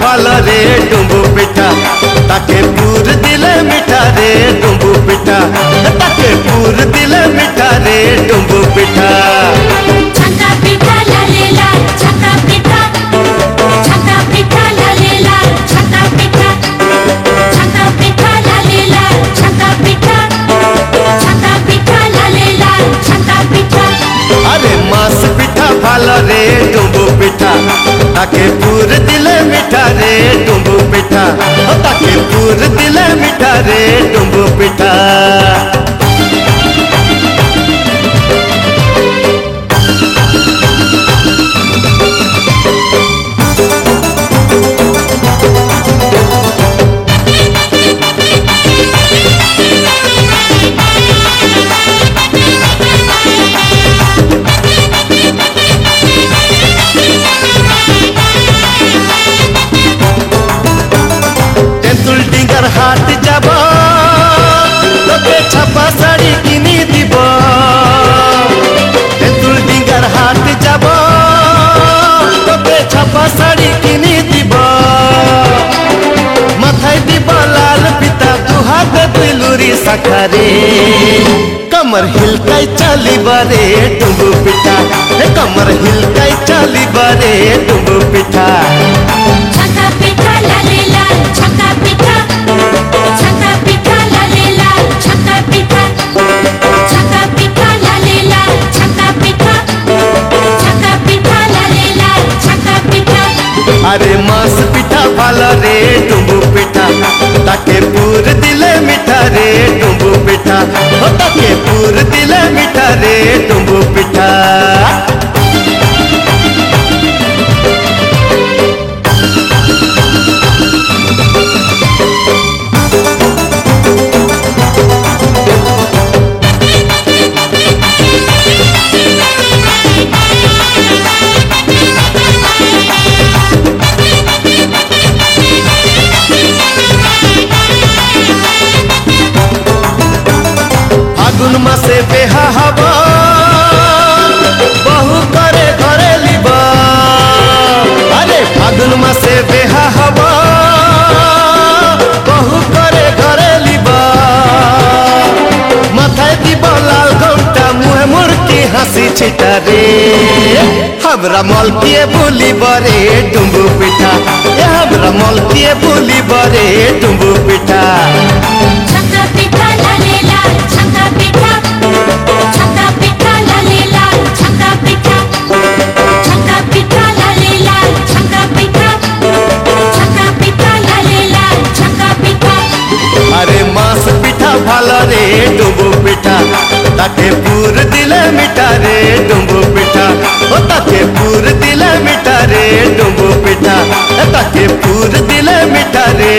ভালো রে ডুম্বু পিঠা তাকে পুর দিলে মিঠা রে ডুম্বু পিঠা তাকে পুর দিলে মিঠা রে ডুম্বু পিঠা ছাকা পিঠা লালে লাল ছাকা পিঠা লালে লাল ছাকা পিঠা লালে লাল ছাকা পিঠা লালে লাল ছাকা পিঠা। আরে মাছ পিঠা ভালো রে ডুম্বু পিঠা তাকে পুর দিলে মিঠা রে ডুম্বু পিঠা তাকে পুর দিলে মিঠা রে ডুম্বু পিঠা। হাট যাব তোকে ছাপা শাড়ি কিনি দিব তেঁতুল ডিঙ্গার হাট যাব তোকে ছাপা শাড়ি কিনি দিব মাথায় দিব লাল পিতা দুহাতে দুই লুরি শাখারে कमर हिलकाई चली बारे डुम्बु पिठा कमर हिलकाई चली बारे डुम्बु पिठा। छका पिठा लाले लाल छका पिठा लाले लाल छका पिठा लाले लाल छका पिठा लाले लाल छका पिठा। अरे मांस पिठा भालो रे डुम्बु पिठा ताके पूर दिले मिठा रे डुम्बु पिठा ताके पूर दिले मिठा रे डुम्बु पिठा। फागुन मासे बेहा हवा बहु करे घरे लिबा अरे फागुन मासे बेहा हवा बहु करे घरे लिबा माथाय দিব লাল ঘন্টা মুহে মুরকি হাসি ছিটা রে हमरा মলকিয়ে বলিব রে ডুম্বু পিঠা हमरा মলকিয়ে বলিব রে ডুম্বু পিঠা। छका पिठा लाले लाल छका पिठा लाले लाल छका पिठा लाले लाल छका पिठा लाले लाल छका पिठा। अरे मांस पिठा भालो रे डुम्बु पिठा ताके पूर दिले मिठा रे डुम्बु पिठा ताके पूर दिले मिठा रे डुम्बु पिठा ताके पूर दिले मिठा रे